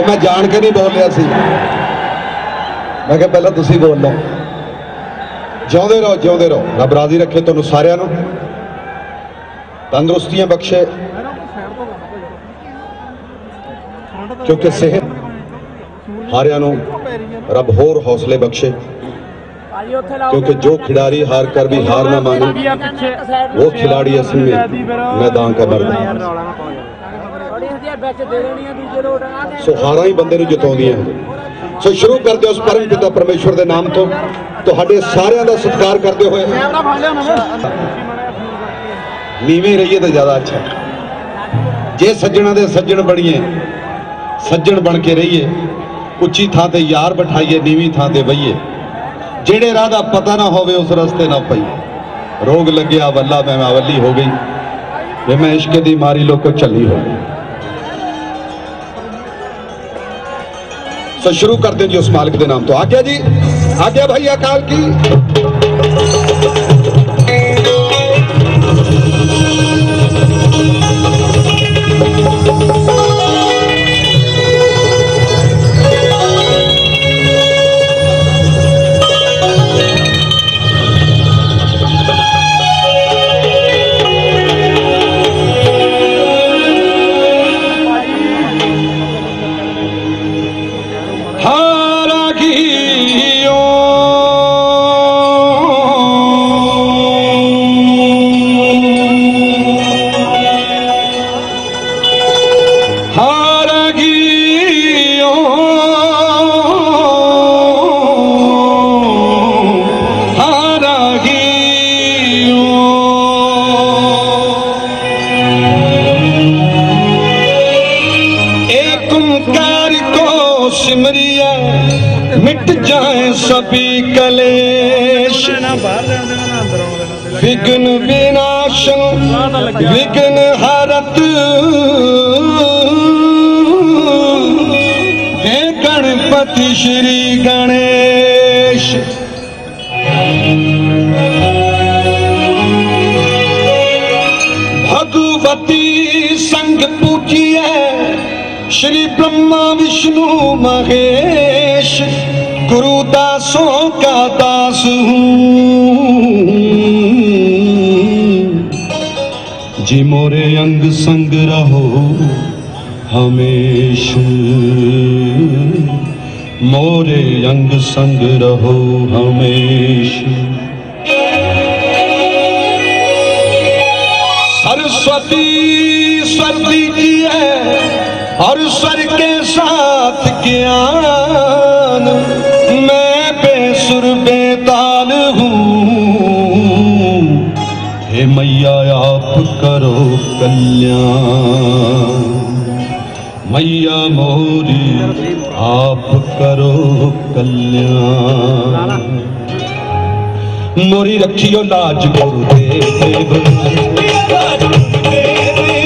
मैं जान के नहीं बोल रहा सी, मैं क्या पहला तुसी बोल लो। जिउंदे रहो, रब राजी रखे तुहानू सारिआं नू, तंदुरुस्तियां बख्शे, क्योंकि सेहत हारिआं नू रब होर हौसले बख्शे, क्योंकि जो खिलाड़ी हार कर भी हार ना माने वो खिलाड़ी असल में मैदान का मर्द है। सो हारा ही बंदे नू जिताउंदियां। सो शुरू करते उस परम पिता परमेश्वर के नाम तो तुहाडे सारिआं दा सत्कार करते हुए नीवें रहिए तो ज्यादा अच्छा। जे सज्जणा दे सज्जण बणीए, सज्जण बन के रहिए, उच्ची थां ते यार बिठाइए, नीवी थां ते बहिए, जेड़े राह दा पता ना होवे उस रस्ते ना पईए। रोग लग्या वल्ला मैं अवली हो गई, वे मैं इश्क दी मारी लोको चली हो गई। तो शुरू करते हैं जी उस मालिक के नाम तो। आज्ञा जी, आज्ञा भाई अकाल की। मिट जाए सभी कलेश, विघ्न विनाशन विघ्न हरत, हे गणपति श्री गणेश। भगवती संग पूजिए श्री ब्रह्मा विष्णु महेश, गुरु दासों का दास हूँ जी, मोरे अंग संग रहो हमेश, मोरे अंग संग रहो हमेश। सरस्वती स्वर दीजिए और स्वर के साथ ज्ञान, मैं बेसुर बेताल हूँ, हे मैया आप करो कल्याण, मैया मोरी आप करो कल्याण। मोरी रखियो लाज गुरुदेव,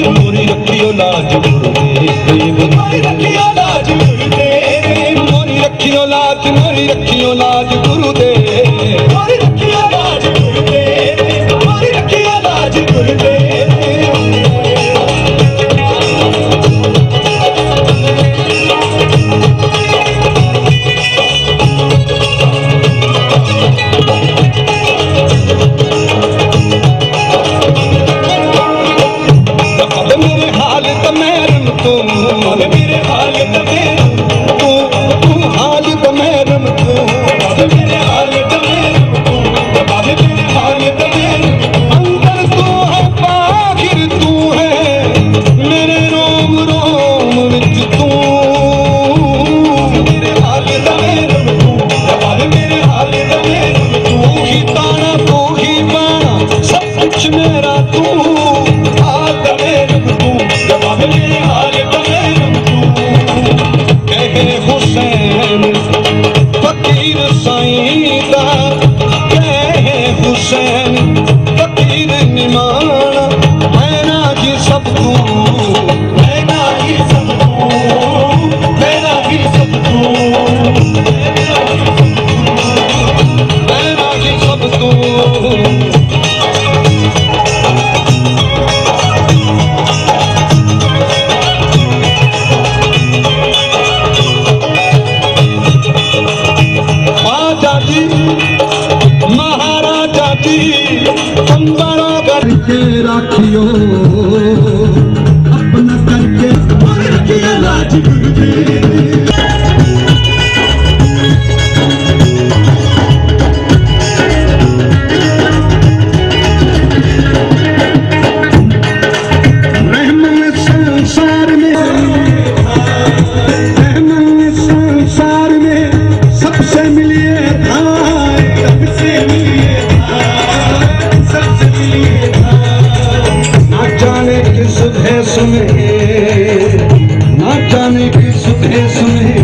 मोरी रखियो लाज गुरुदेव, मोरी रखियो लाज गुरुदेव, मोरी रखियो लाज, मोरी रखियो लाज गुरुदेव, मोरी रखियो लाज गुरुदेव, मोरी रखियो लाज गुरुदेव। करके राखियो अपना करके रखियो लाज गुरुजी। ना जाने की सुधे सुने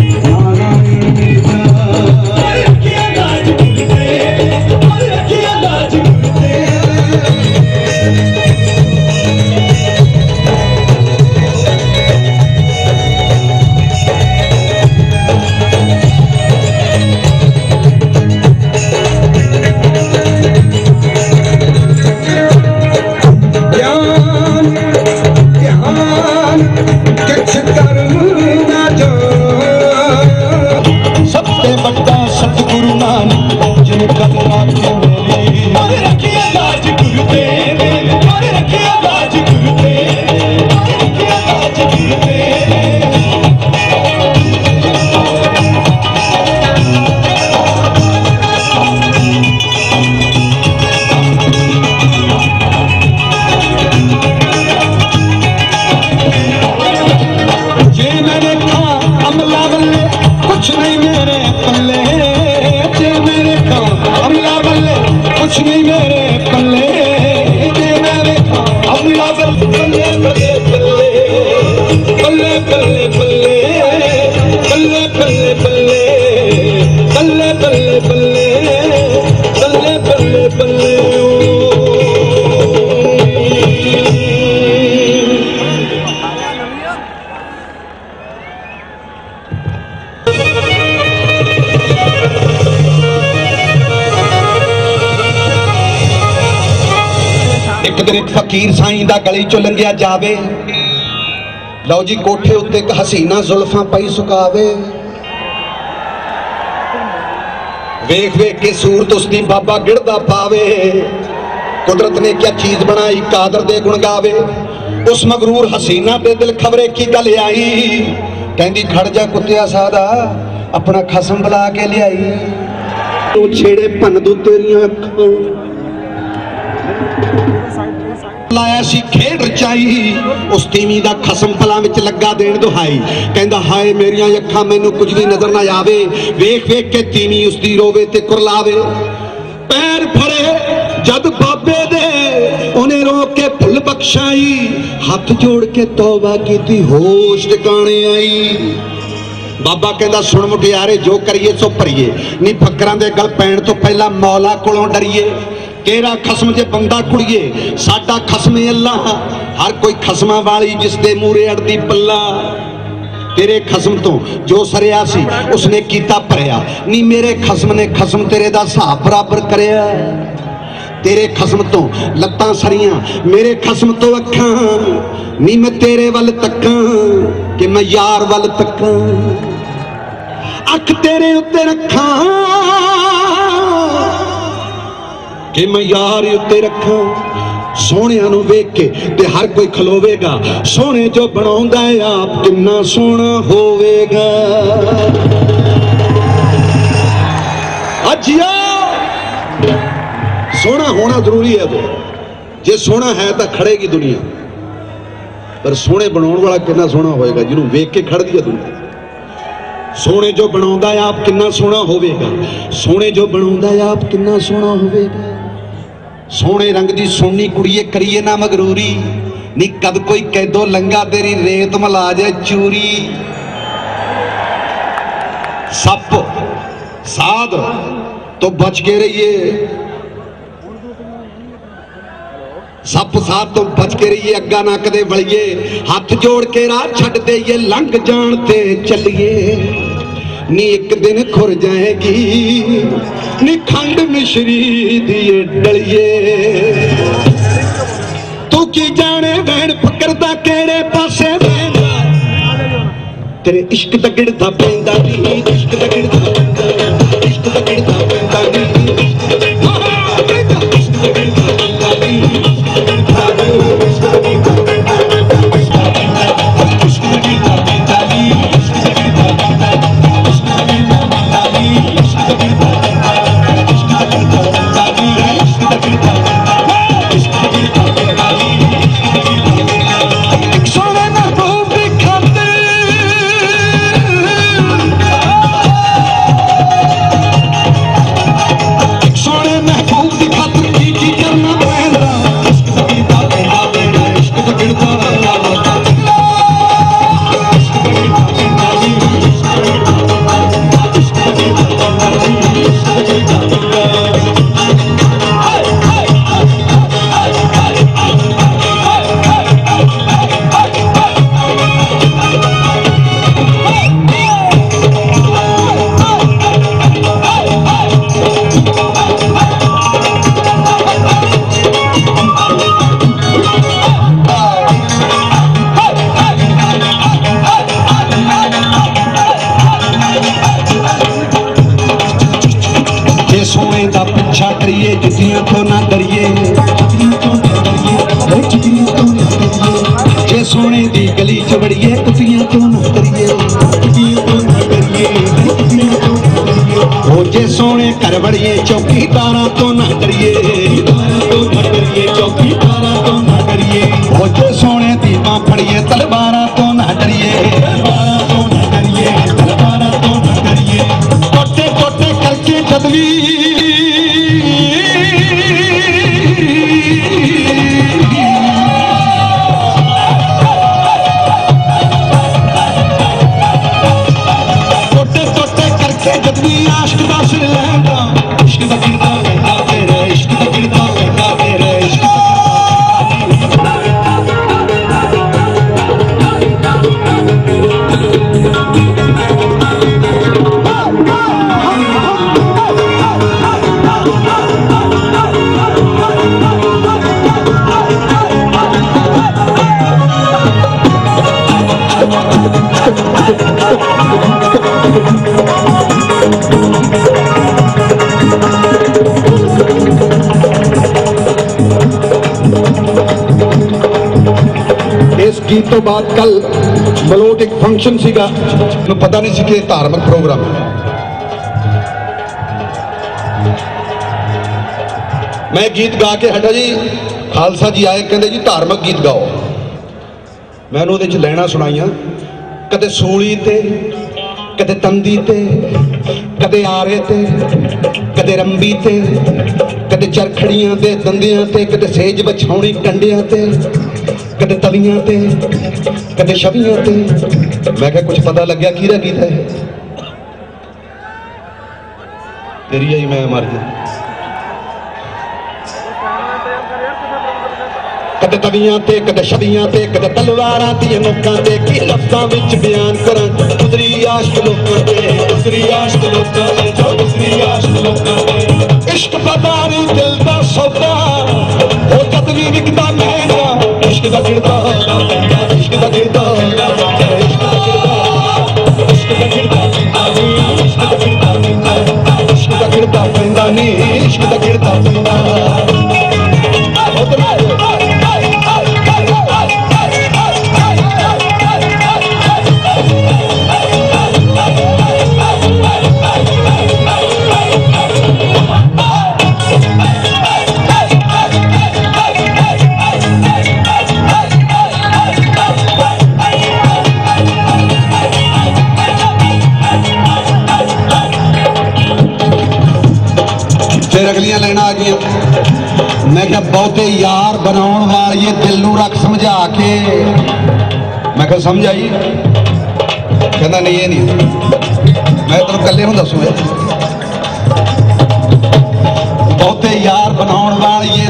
एक फकीर साईं दा गली चो लंघिया जावे। लो जी कोठे उत्ते एक हसीना जुल्फां पई सुकावे। वेख वेख के सूरत उसकी बाबा गिरदा पावे। कुदरत ने क्या चीज बनाई कादर दे गुण गावे। उस मगरूर हसीना दे दिल खबरे की गल आई। कहंदी खड़ जा कुत्तिया सादा अपना खसम बुला के लियाई। तू छेड़े भन दू तेरियां अखां लाया सी खेड रचाई। उस तीवी दा खसम पलां विच लगा देण दुहाई। कहंदा हाय मेरियां अखां मैनू कुछ भी नजर ना आवे। वेख वेख के तीवी उसदी रोवे ते कुरलावे। पैर फड़े जद बाबे दे उन्हें रो के भुल बख्शाई। हाथ जोड़ के तौबा कीती होश ठिकाने आई। बाबा कहंदा सुन मुटियारे जो करिए सो भरीए नी फकरां दे गल पैण तो पहला मौला कोलों डरिए। तेरा खसम जे बंदा कुड़िए साडा खसम अल्लाह। हर कोई खसमा वाली जिसदे मूरे अड़दी पल्ला। तेरे खसम तो जो सरिया सी उसने कीता भरिया नी मेरे खसम ने खसम तेरे दा हिसाब बराबर करया। तेरे खसम तो लत्तां सरियां मेरे खसम तो अखां नी मैं तेरे वल तक्कां कि मैं यार वल तक्कां। अख तेरे उत्ते रखां कि मैं यार उत्ते रखा। सोहणिया नूं वेख के ते हर कोई खलोवेगा। सोहणे जो बनाउंदा है आप किन्ना सोहना होवेगा। अजिया सोहना होना जरूरी है। तो जे सोहना है तो खड़ेगी दुनिया। पर सोहणे बनाउण वाला किन्ना सोहना होएगा जिन्हों वेख के खड़दी है दुनिया। सोहणे जो बनाउंदा है आप किन्ना सोहना होवेगा। सोहणे जो बनाउंदा है आप किन्ना सोहना होवेगा। सोहणे रंग दी सोहनी कुड़िए करिए ना मगरूरी नी कद कोई कैदो लंगा तेरी रेत मला जाए चूरी। सप साध तो बच के रहिए। सप साध तो बच के रहिए अग्गा ना कदे वलिए। हाथ जोड़ के राह छड़ दे ये लंघ जान ते चलिए। नी एक दिन खुर जाएगी नी खंड मिश्री दिए डलिए। तू की जाने वैन फकरदा केड़े पासे वेंदा। तेरे इश्क दा गिरदा पैंदा नी इश्क दा गिरदा पैंदा। इश्क दा गिरदा पैंदा नी इश्क दा गिरदा पैंदा नी। चुगलियां तो ना डरिए, जे सोने दी गली च वड़िए कुतियां तो ना करिए, ओ जे सोने घर वड़िए चौकीदारां तो ना डरिए, चौकीदारां तो ना डरिए, ओ जे सोने दी बां फड़िए तलवारां तो ना डरिए, तलवारां तो ना डरिए, तलवारां तो ना डरिए। टोटे टोटे करके जदवी आशिक दा सिर लैंदा, इश्क दा गिरदा लैंदा तेरे, इश्क दा गिरदा लैंदा तेरे, इश्क इस गीत तो बाद कल मलोट एक फंक्शन सीगा, पता नहीं सी कि धार्मिक प्रोग्राम है। मैं गीत गा के हटा जी, खालसा जी आए कहते जी धार्मिक गीत गाओ। मैं उहदे च लैना सुनाइया, कदे सूली ते, कदे तंदी ते, कदे आरे ते, कदे रंबी ते, कदे चरखड़ियां ते दंदियां ते, कदे सेज बछाउणी कंडियां ते, कदे तलियां ते, कदे छवियां ते। मैं क्या कुछ पता लग गया किहदा गीत है? तेरी आई मैं मर गया। कदे तलियां ते, कदे छवियां ते, कदे तलवारां ते नोकां ते, की लफ्ज़ां विच बयान करां गुजरी आशिक लोकां ते, गुजरी आशिक लोकां ते, जो गुजरी आशिक लोकां ते। इश्क बाज़ारी दिल दा सौदा, ओ जद वी विकदा महंगा, इश्क दा गिरदा इश्क दा गिरदा इश्क दा गिरदा, इश्क दा गिरदा इश्क दा गिरदा, इश्क दा गिरदा पैंदा नी, इश्क दा गिरदा पैंदा। फिर अगलियां लाइना आ गई। मैं क्या बहुते यार बनाने वाली दिल नू रख समझा के, मैं क्या समझ आई? कहना नहीं ये नहीं, मैं तेन कले हूं दसूंगा। बहुते यार बनाने वाली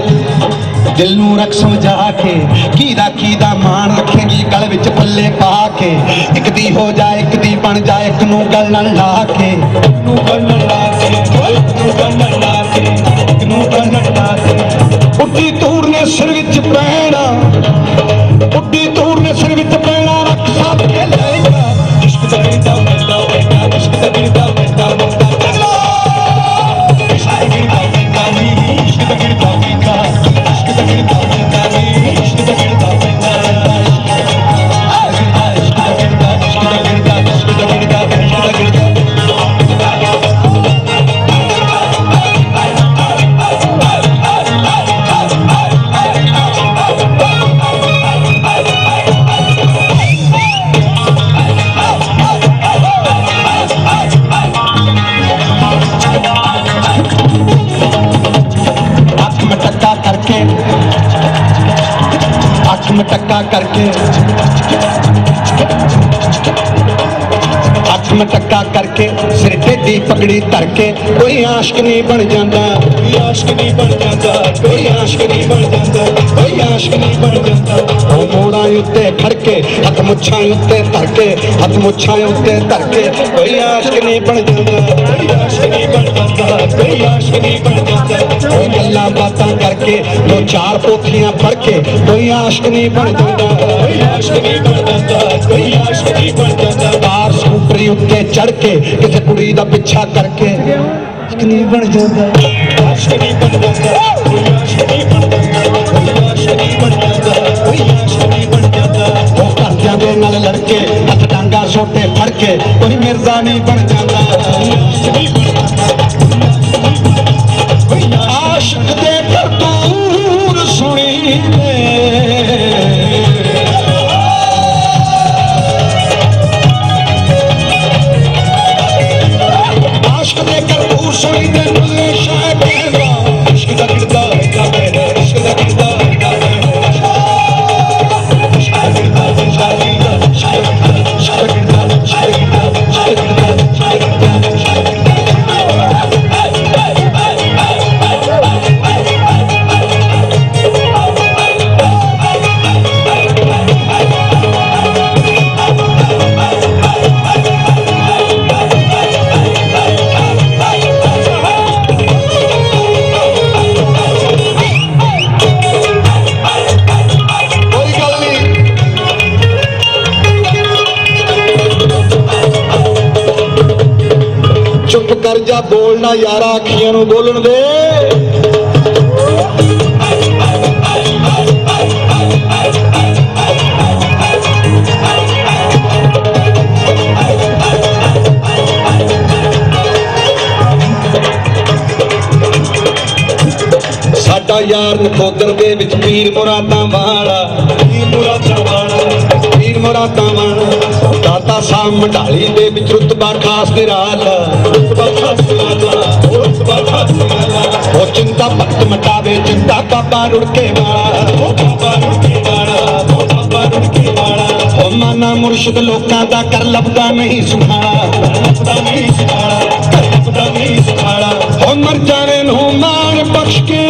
दिल नू रख समझा के, कीदा मान रखेगी गल विच पल्ले पा के, एक दी हो जाए एक दी बन जाए, एक नू गल नाल ला के, उड्डी तूर ने सिर विच पैना, उड्डी तूर ने सिर विच पैना, रख साथ के लेगा, इश्क दा गिरदा पैंदा पैंदा, इश्क दा गिरदा पैंदा पैंदा, इश्क दा गिरदा पैंदा नी, इश्क दा गिरदा पैंदा, इश्क दा गिरदा पैंदा नी, इश्क दा गिरदा पैंदा, इश्क दा गिरदा, इश्क दा गिरदा, इश्क दा गिरदा, इश्क दा गिरदा। आँख में टक्का करके, आँख में टक्का करके, सिर टेढ़ी पगड़ी धर के, कोई आशिक नहीं बन जाता, कोई आशिक नहीं बन जाता, कोई आशिक नहीं बन जाता, कोई आशिक नहीं बन जाता। ओ मोड़ा उत्ते खड़के, हथ मुछां उत्ते धर के, हथ मुछां उत्ते धर के, कोई आशिक नहीं बन जाता, कोई आशिक नहीं बन जाता, कोई आशिक नहीं बन जाता। ओ गल्लां बातां करके, दो चार पोथियां पढ़ के, कोई आशिक नहीं बन जाता, कोई आशिक नहीं बन जाता, कोई आशिक नहीं बन जाता। कार स्कूटरी उत्ते चढ़ के, किसी कुड़ी दा पिछा करके, आशिक नहीं बन जाता। लड़के हथ डांगा सोटे फड़के कोई मिर्जा नहीं बन जाता। आशिक दे करतूत सुनी आशिक दे करतूत सुनी दे नज़र शायद इश्क दा गिरदा इश्क दा गिरदा कर जा बोलना यारा अखियां नूं बोलन दे। साडा यार नकोदर दे विच पीर मुरादां वाला पीर मुरादां वाला दाता साहब मंडाली दे विच रुतबा खास निराला वो चिंता भक्त मटावे चिंता बाबा रुड़के वाला वो माना मुर्शिद लोकां दा कर लभदा नहीं सुखाड़ा वो मर जाने नूं मार बख्श के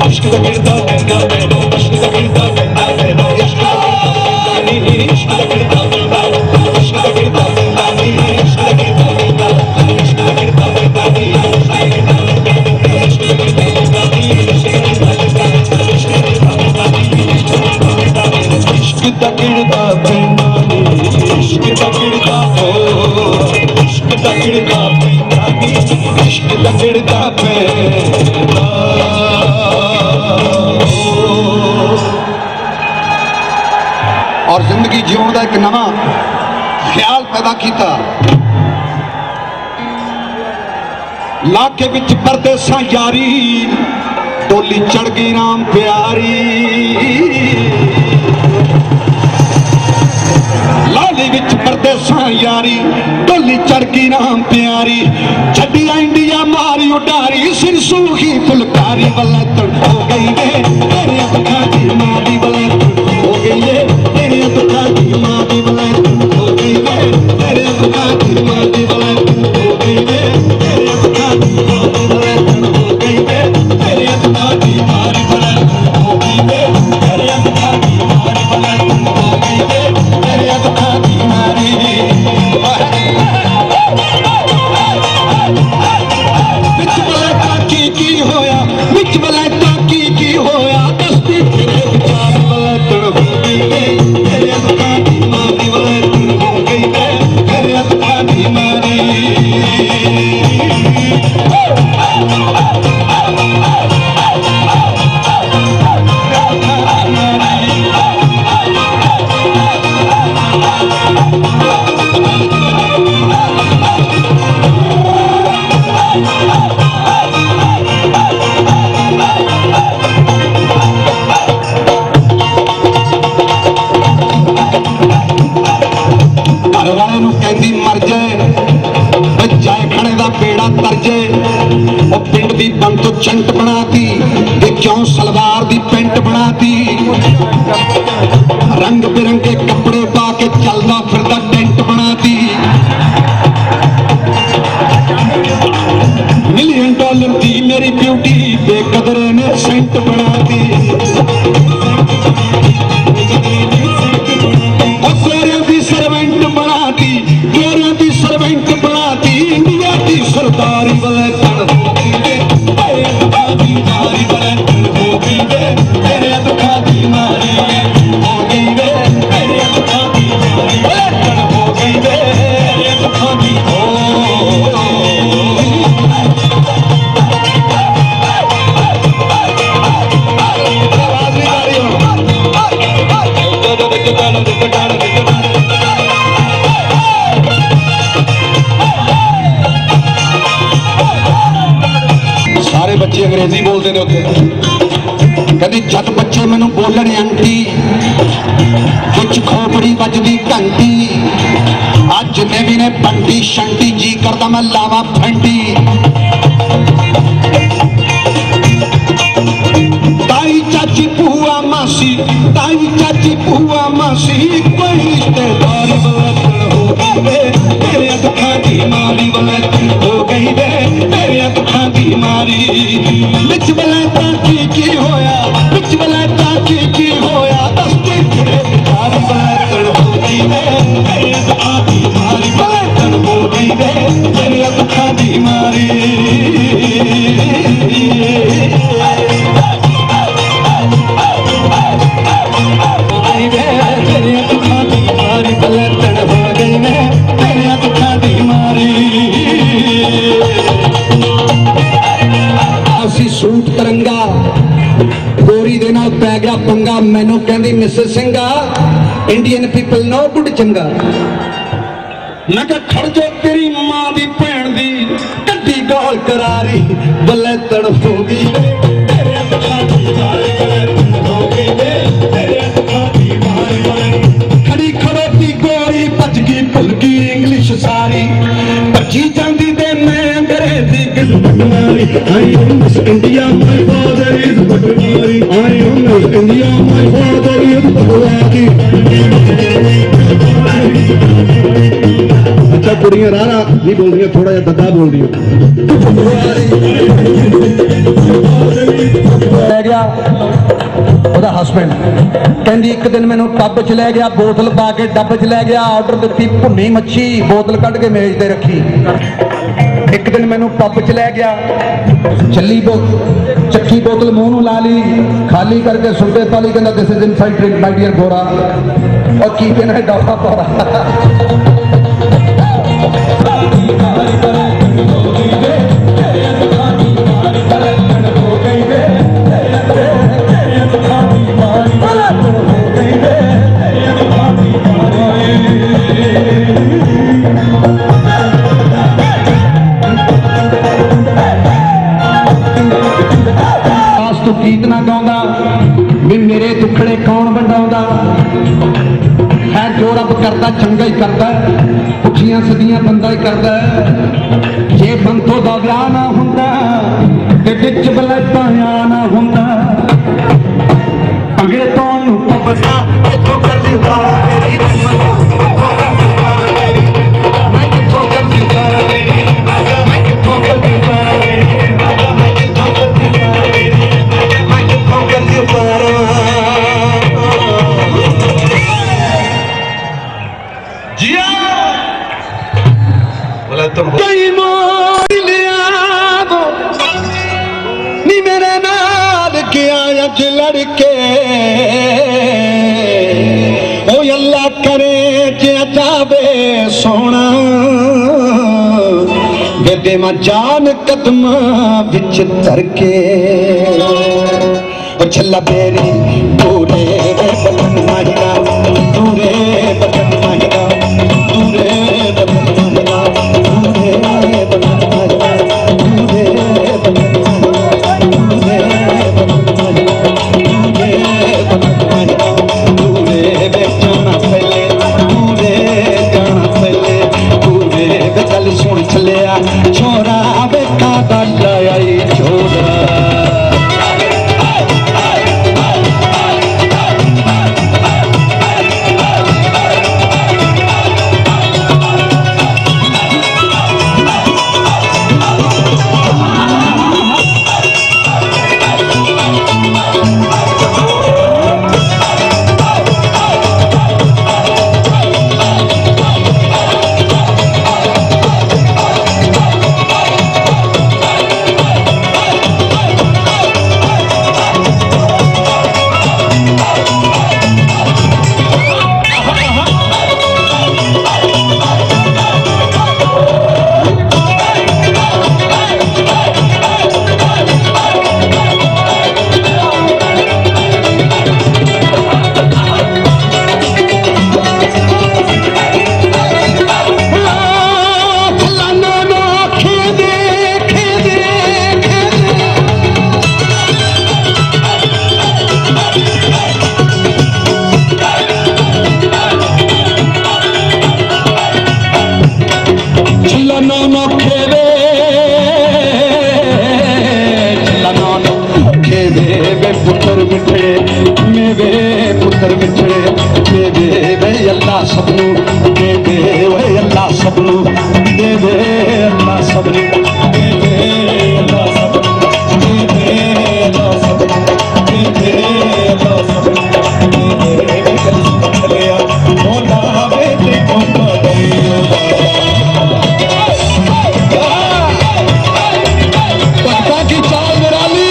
इश्क दा गिरदा इश्क दा गिरदा इश्क दा गिरदा इश्क दा गिरदा इश्क दा गिरदा इश्क दा गिरदा इश्क दा गिरदा इश्क दा गिरदा इश्क दा गिरदा इश्क दा गिरदा और जिंदगी जीवन का एक नवा ख्याल पैदा किया। लाके विच परदेसा यारी डोली चढ़ गई राम प्यारी लाली विच परदेसा यारी डोली चढ़ गई राम प्यारी छड़िया इंडिया मारी उडारी सिर सूखी फुलकारी वलैतन हो गई वे तेरे अखा दी मां दी वलैतन हो गई वे तेरे अखा दी मां दी वलैतन हो गई वे तेरे अखा दी मां दी वलैतन हो गई वे तेरे अखा दी मां दी वलैतन हो गई वे तेरे अखा दी मां दी वलैतन हो गई वे तेरे अखा दी मां दी वलैतन हो गई वे तेरे अखा दी मां दी की होया विच वलैता की होया दस्ती तेरे विचार वलैतन हो गई वे तेरे अखा दी मां दी वलैतन हो गई वे तेरे अखा दी मां दी कहती मर जाए जाए खड़े का पेड़ा तरजे वो पिंड की बंद तो चंट बनाती क्यों सलवार की पेंट बनाती रंग बिरंगे कपड़े पा के चलता फिरदा टेंट बनाती $1 मिलियन दी मेरी ब्यूटी बेकदरे ने सेंट बनाती सर्वेंट बनाती इंडिया की सरदारी वलैतन हो गई वे तेरे बच्चे अंग्रेजी बोलते हैं उत्थे। कहते जद बच्चे मैनू बोलने आंटी बिच खोपड़ी बजदी घंटी अज जिन्ने भी ने बंटी शंटी जी करदा मैं लावा फंटी। ताई चाची बुआ मासी ताई चाची बुआ मासी कोई रिश्तेदार हो गए तेरे दुखा की मारी वलैती हो गई वे तेरे दुखा की मारी। बिच वलैता की होया बिच वलैता की होया दस्ती तेरे मारी वलैतन हो गई वे तेरे दुखा की मारी वलैतन हो गई वे तेरे दुखा की मारी। सूट तरंगा गोरी दे नाल पै गया पंगा मैनू कहंदी मिसेस सिंगा इंडियन पीपल नो गुड चंगा। मैं कहा खड़ जो तेरी मां दी भैन दी कड्डी गौल करारी बल्ले तड़ हो गई खड़ी खड़ोती गोरी भज गई भुल गई इंग्लिश सारी भजी जाती दे मैं अंग्रेजी Putwari, I am Miss India, my father is Putwari. I am Miss India, my father is Putwari. अच्छा कुड़ियां रारा नहीं बोल रही, थोड़ा जा दद्दा बोल रही। ले गया ਉਹਦਾ ਹਸਬੈਂਡ ਕਹਿੰਦੀ ਇੱਕ ਦਿਨ ਮੈਨੂੰ ਟੱਬ 'ਚ ਲੈ ਗਿਆ ਬੋਤਲ ਪਾ ਕੇ ਡੱਬ 'ਚ ਲੈ ਗਿਆ ਆਰਡਰ ਦਿੱਤੀ ਭੁੰਨੀ ਮੱਛੀ ਬੋਤਲ ਕੱਢ ਕੇ ਮੇਜ਼ ਤੇ ਰੱਖੀ। एक दिन मैनू पब च लै गया चली चक्की बोतल मुंह नूं ला ली खाली करके सुनते पाली कहना this is inside drink my dear गोरा और की कहना है डफा पौरा। गीत ना गाँदा भी मेरे दुखड़े कौन वंडाउंदा है जो रब करता चंगा ही करता पुठियां सदियां बंदा ही करता जे बंतो दा विआह ना हुंदा ते विच वलैता ना हुंदा अगे तो पता कई मार लिया नी मेरे नाल के आया लड़के ओ अल्लाह करे जे जावे सोना बेदे मा जान कदम बिच धर के ओ छल्ला बेरी पूरे बदन माहिना पूरे बदन माहिना पूरे बदन छोरा बेटा आई छोरा सबनू दे दे अल्लाह सबनू दे दे अल्लाह सबनू दे दे अल्लाह सबनू दे दे अल्लाह सबनू दे दे कल चलिया मोला बेटे को पक्का की चाल निराली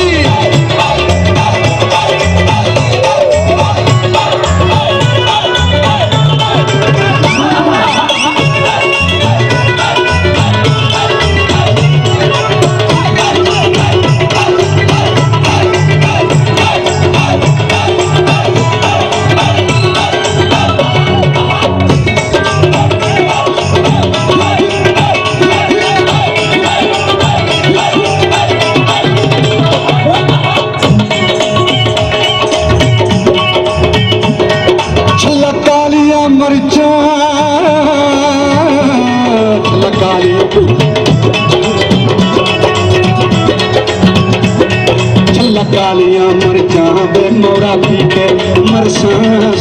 कालियां मरचा बे मोरा पी के मरसा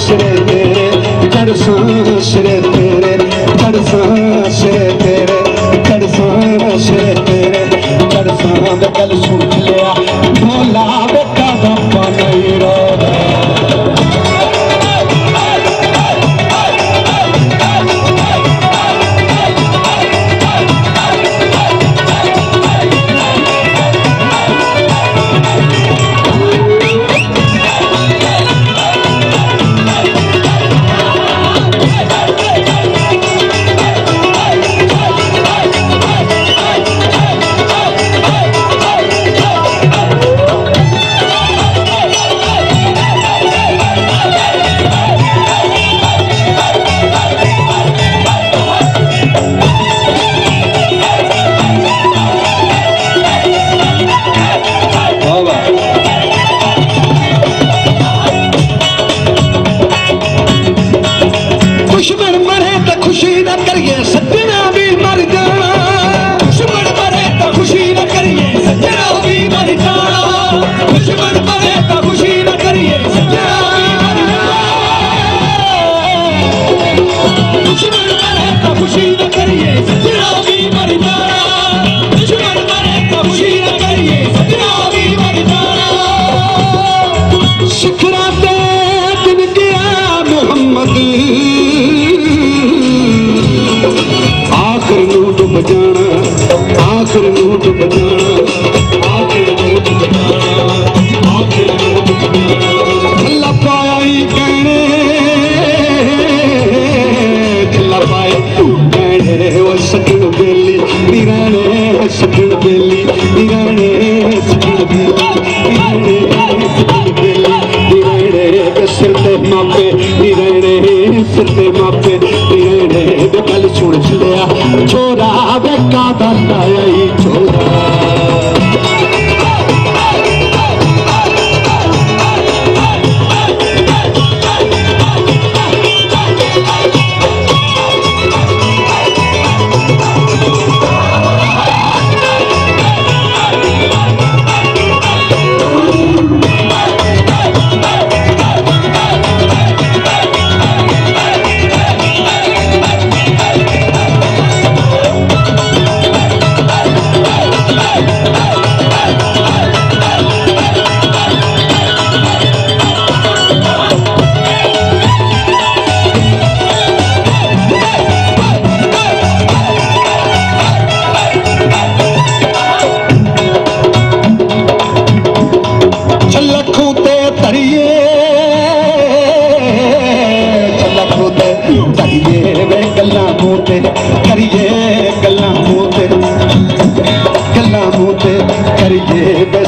सिरे तेरे चढ़सा सिरे तेरे चढ़सा सिरे तेरे चढ़सा सिरे तेरे चढ़सा बे गल सुन लिया भोला बेटा बापा नहीं रोदा छोरा बेका दादा छोरा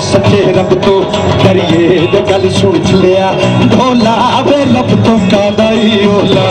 सच्चे रब तो करिए गल सुन लिया ढोला वे लब तो कादा ही ओला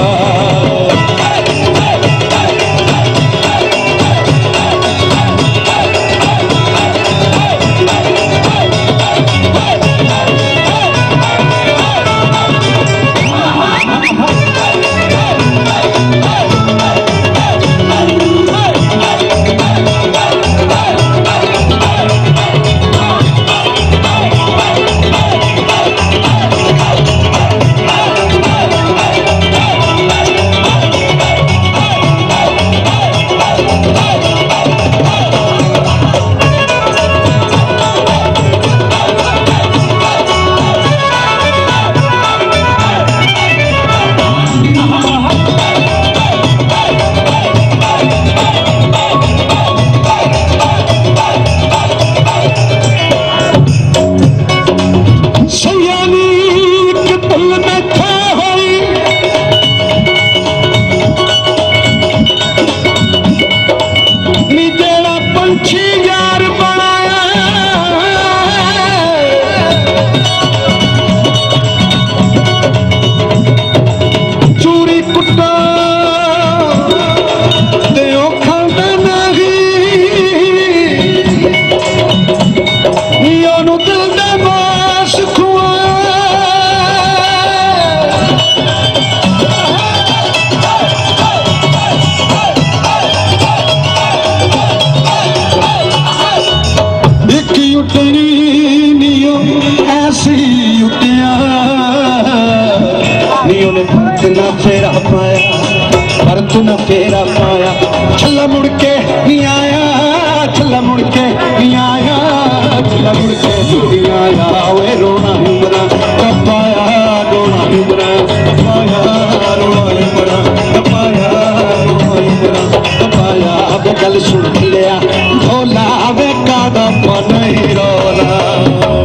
तेरी नियो ऐसी उठिया नियो ने ना फेरा पाया पर तू ना फेरा पाया छला मुड़ के नहीं आया छला मुड़ के नहीं आया छला मुड़ के नहीं आया वे रोना हिमरा कपाया रोना हिमरा कपाया रोना हिमरा कपाया रोना हिमरा कपाया अब गल सुन लिया ढोला वे कादा नहीं रोला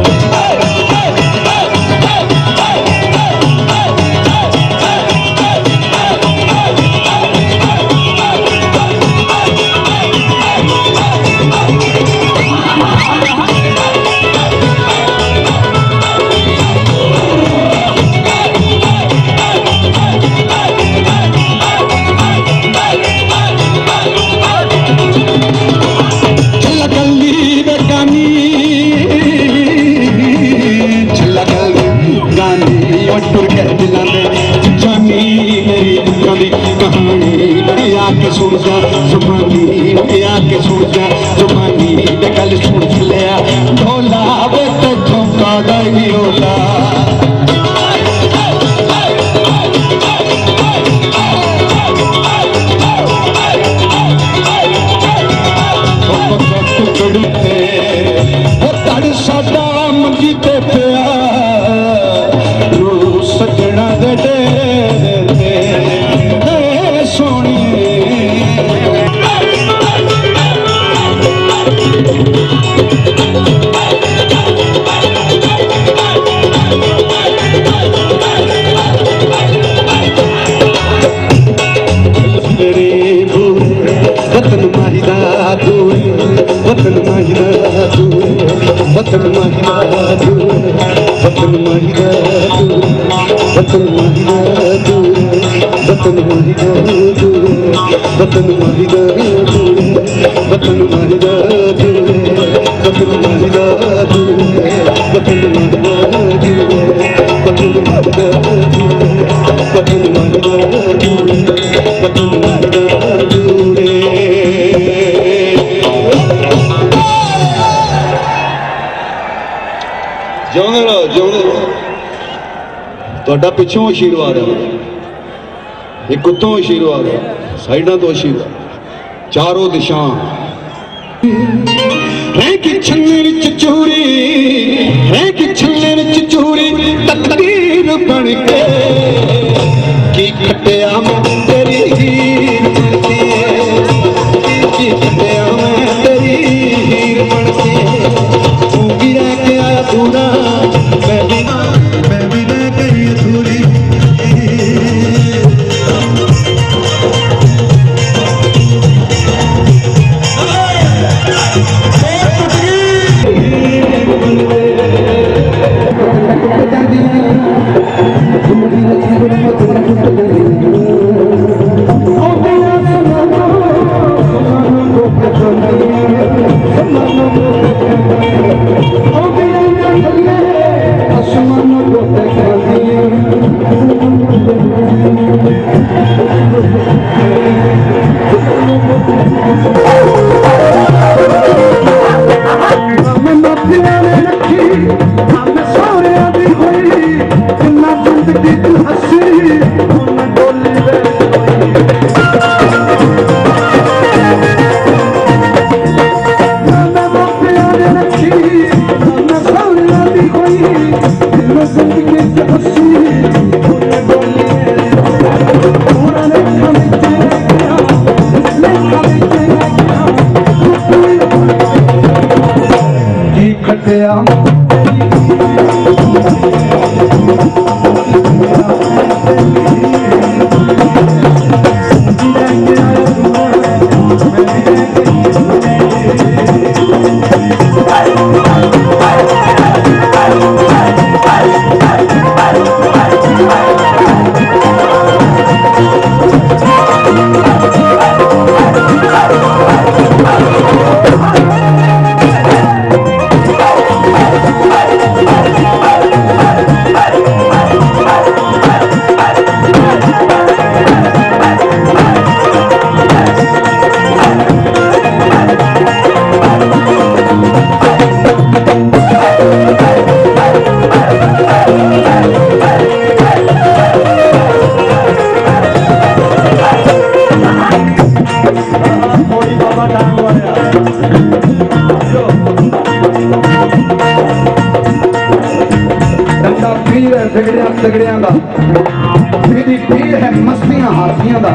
आके सुन जा जुबानी आके सुन जा जुबानी गल सुन लिया ढोला वे तो ठोका नहीं होला साडा मंजी ते पिया रू सजना दे डेरे सोनी वतन माहिदा दूर वतन माहिदा दूर वतन माहिदा दूर वतन माहिदा दूर वतन माहिदा दूर वतन माहिदा दूर वतन माहिदा दूर वतन माहिदा दूर वतन माहिदा दूर वतन माहिदा दूर वतन माहिदा दूर वतन माहिदा दूर वतन माहिदा दूर ਜਿਉਂਦੇ ਰਹੋ ਜਿਉਂਦੇ ਰਹੋ ਤੁਹਾਡਾ ਪਿੱਛੋਂ ਆਸ਼ੀਰਵਾਦ ਹੈ ਇੱਕ ਉੱਤੋਂ ਆਸ਼ੀਰਵਾਦ ਹੈ ਸਾਈਡਾਂ ਤੋਂ ਆਸ਼ੀਰਵਾਦ ਚਾਰੋਂ ਦਿਸ਼ਾ ਰਹਿ ਕਿ ਛੱਲੇ ਵਿੱਚ ਚੂਰੀ ਰਹਿ ਕਿ ਛੱਲੇ ਵਿੱਚ ਚੂਰੀ ਤਕਦੀਰ ਬਣ ਕੇ ਕੀ ਖੱਟਿਆ ਮੈਂ ਤੇਰੀ ਹੀਰ ਬਣਦੀ ਕੀ ਖੱਟਿਆ ਮੈਂ ਤੇਰੀ ਹੀਰ ਬਣਦੀ ਤੂੰ ਵੀ ਰਹਿ ਕੇ ਆਇਆ ਪੂਰਾ मैं भी रह गई अधूरी तगड़ियां दा, तेरी पीर है मस्तियां हाथियां दा,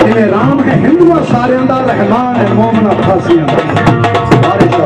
जिवें राम है हिंदुआं सारियां दा, रहमान है मोमना खासियां दा।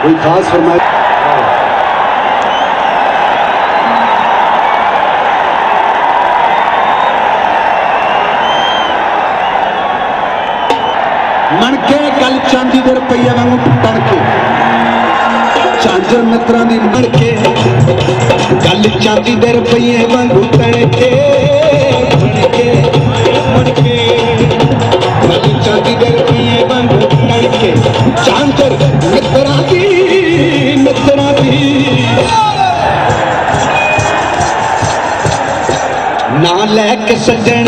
कोई खास फरमाइश मन के गल चांदी दे रुपये वांगू बन के झांझर मित्रा दी मन के गल चांदी दे रुपये वांगू बन के गल चांदी दे रुपये वांगू बन के झांझर मित्रा दी ना लैके सजन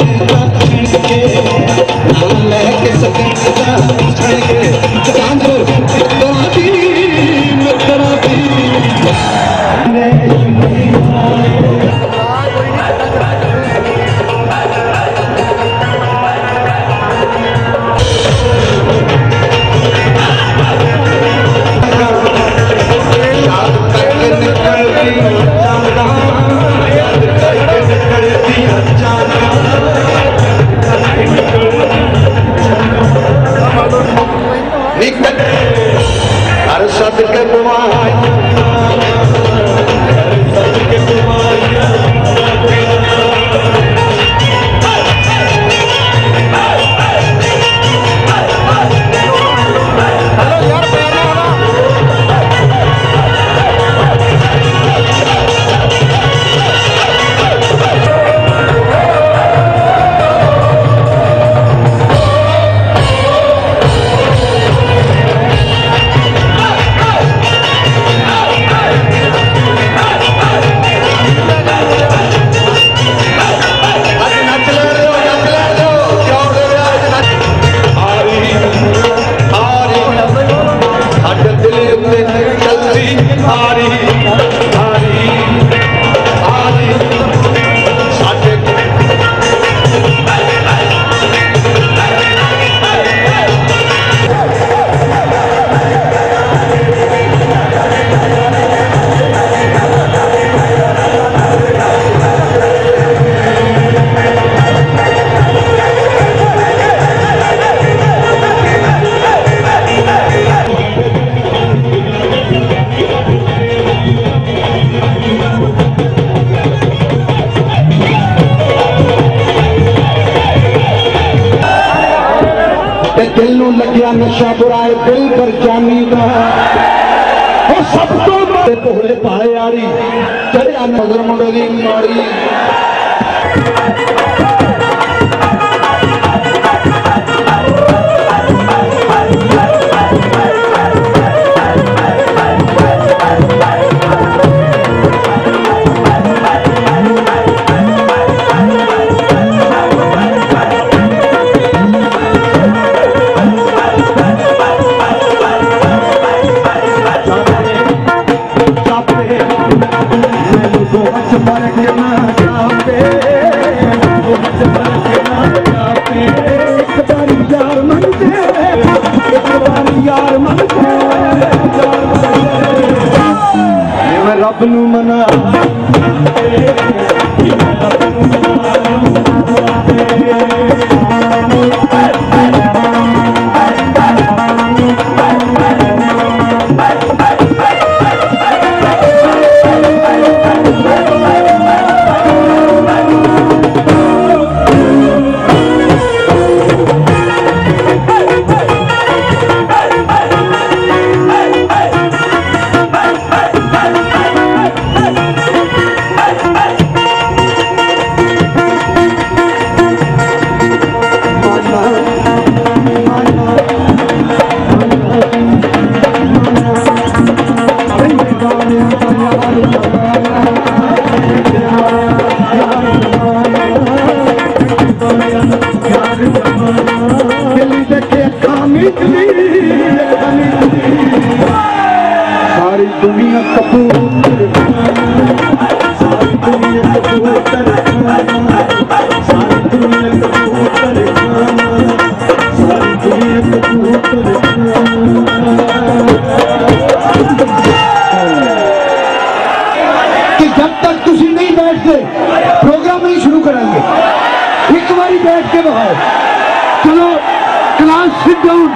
के ना लैके सजन के झांझर मित्रा दी हर सद के नशा बुराए दिल पर जानी दा और सब तो भोले भाले यारी चढ़िया नजर मुंडे दी मारी रब नू मना सारी दुनिया कबूतर सारी दुनिया कबूतर सारी दुनिया कबूतर सारी दुनिया कबूतर कि जब तक तुसी नहीं बैठते प्रोग्राम नहीं शुरू करेंगे। एक बारी बैठ के बहाओ चलो क्लास सिट डाउन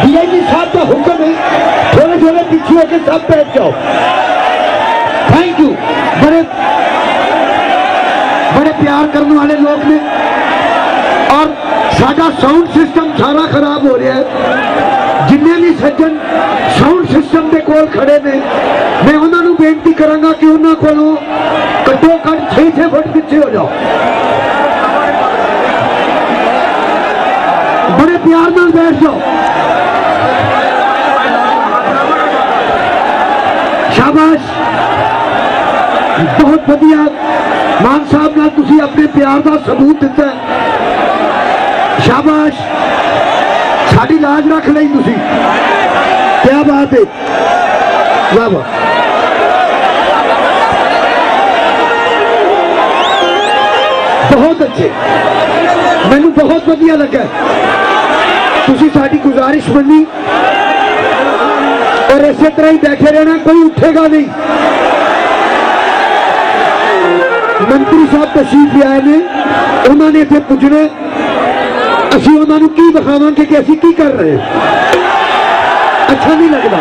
डीआईजी साहब का हुक्म है थोड़े थोड़े पीछे होकर सब बैठ जाओ। Thank you. बड़े बड़े प्यार करने वाले लोग ने और साडा साउंड सिस्टम सारा खराब हो रहा है। जिन्हें भी सज्जन साउंड सिस्टम के कोल खड़े ने मैं उन्होंने बेनती करांगा कि उन्होंने कोलों घट्टो घट 6 फुट पीछे हो जाओ। बड़े प्यार नाल बैठ जाओ। शाबाश बहुत बढ़िया मान साहब नाल तुसी अपने प्यार का सबूत दिता है। शाबाश साड़ी लाज रख ली तुसी क्या बात है। वाह वाह बहुत अच्छे मैनू बहुत बढ़िया लगा। तुसी साड़ी गुजारिश मनी और इसी तरह ही बैठे रहना कोई उठेगा नहीं। मंत्री साहब तशरीफ ले आए ने उन्होंने इतने पुजने असी उन्होंने की दिखावांगे कि असी की कर रहे हैं। अच्छा नहीं लगता।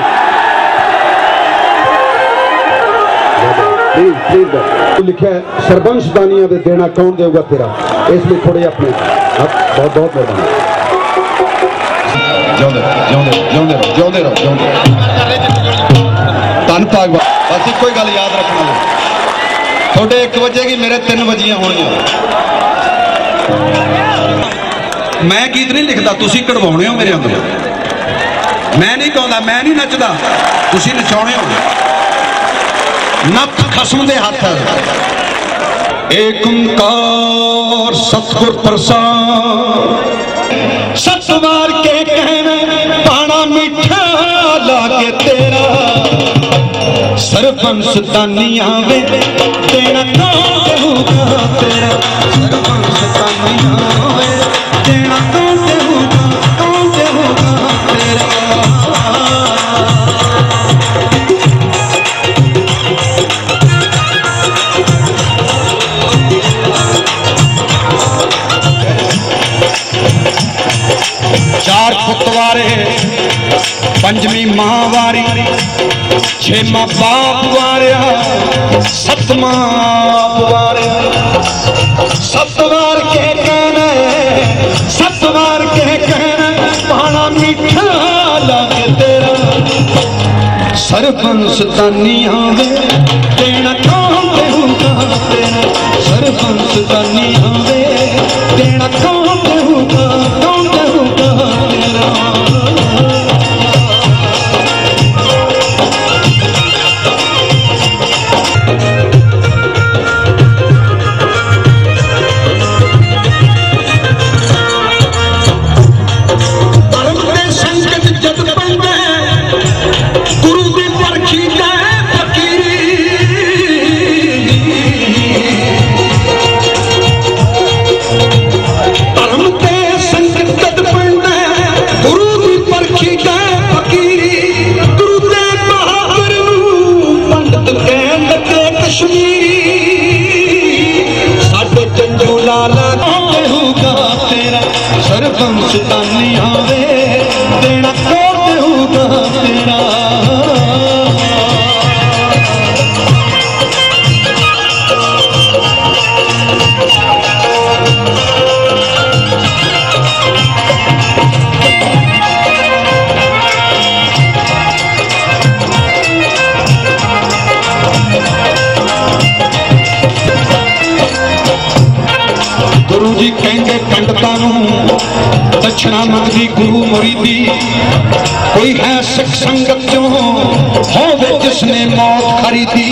लिखा है सरबंश दानिया दे देना कौन देगा तेरा इसलिए थोड़े अपने बहुत बहुत मेहरबानी। धन भाग बस एक गल याद रखना थोड़े 1 बजेगी मेरे 3 बजियां होनियां। मैं गीत नहीं लिखता तुसी कढ़वाने हो मेरे अंदर। मैं नहीं गाँदा मैं नहीं नचदा तुसी नचाने हो। नथ खसम दे हाथ एक ओंकार सतगुर प्रसाद सतवार के कहने पाना मीठा लागे तेरा सरपंच तानिया वे देना कौन होगा तेरा सरपंच तानिया वे देना कौन होगा तेरा। चार पुतवारे पंजवी मां वारी 6वां बाप वारिया 7वां आप वारिया 7 बार के कहने सरपंच दानी आवे देना कौन देहूगा तेरा, सरपंच दानी आवे देना कौन देहूगा तेरा। सरपंच दानी आवे देना कौन देहूगा तेरा। गुरु जी कहेंगे पंडितां नूं दक्षिणा मंगदी गुरु मुरीदी, कोई है सिख संगत जो होवे जिसने मौत खरीदी।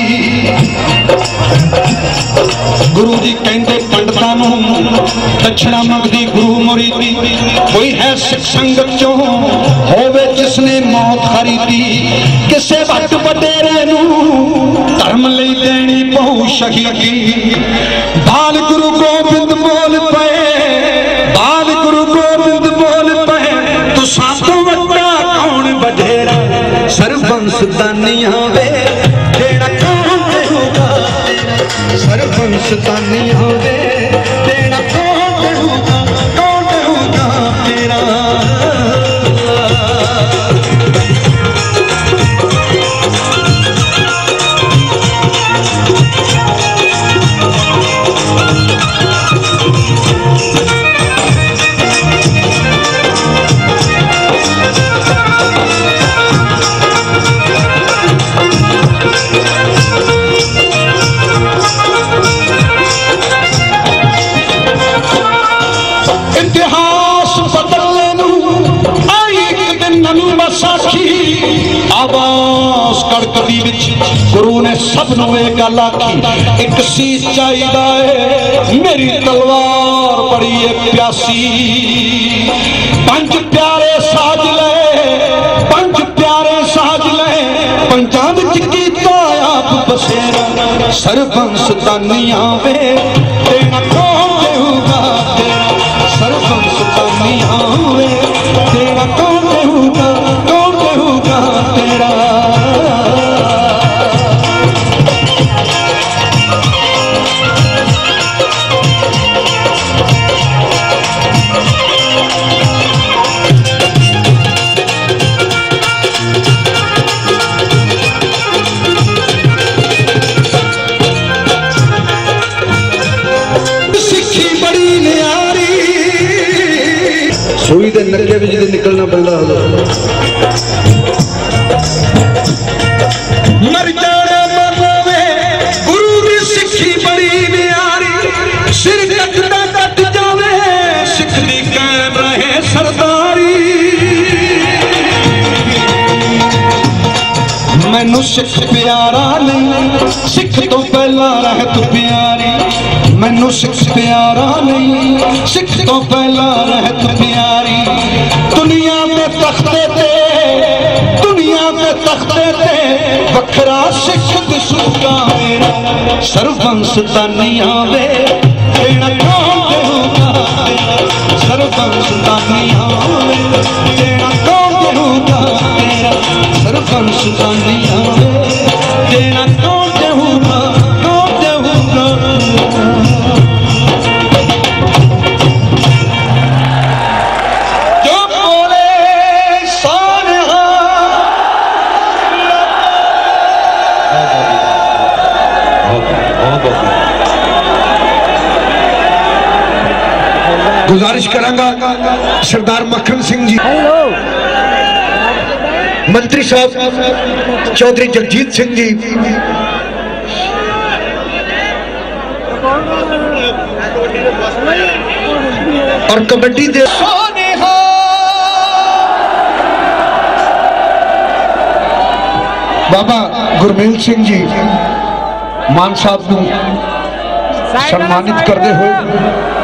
गुरु जी कहते पंडितां नूं दक्षिणा मंगदी गुरु मुरीदी, कोई है सिख संगत जो होवे जिसने मौत खरीदी। किसे वट वडेरे नूं धर्म लई देनी पऊ शहीदी। बाल गुरु गोबिंद बोल पे, बाल गुरु गोबिंद बोल पे, तू सातों वड्डा कौन वडेरा। सरपंच दानी आवे देना कौन देहूगा तेरा, सरपंच दानी आवे देना कौन देहूगा तेरा। आवाज कड़कदी विच गुरु ने सबनों ये गल आखी, एक सीस चाहिदा है मेरी तलवार बड़ी है प्यासी। पंज प्यारे साज ले, पंज प्यारे साज ले, पंजां विच कीता आप बसेरा। सरपंच दानी आवे देना कौन देहूगा तेरा, सरपंच दानी आवे देना कौन देहूगा तेरा। सिक्खी बड़ी न्यारी सूई दे नक्के विच निकलना पैंदा मर जाने मरवे। गुरु की सिक्खी बड़ी न्यारी, सिर कटदा कट जावे, सिख दी कायम रहे सरदारी। मैनू सिख प्यारा नहीं, सिख तो पहला रहत प्यारी। मैनू सिख प्यारा नहीं, सिख तो पहला रहत प्यारी। दुनिया में तख्ते ते, दुनिया में तख्ते ते वखरा सिख दिसूगा मेरा। सरपंच दानी आवे देना कौन देहूगा तेरा, सरपंच दानी आवे देना कौन देहूगा तेरा। सरपंच दानी आवे देना कौन देहूगा गुजारिश करांगा सरदार मक्खन सिंह जी मंत्री साहब चौधरी जगजीत सिंह जी, और कबड्डी दे बाबा गुरमेल सिंह जी मान साहब को सम्मानित करते हुए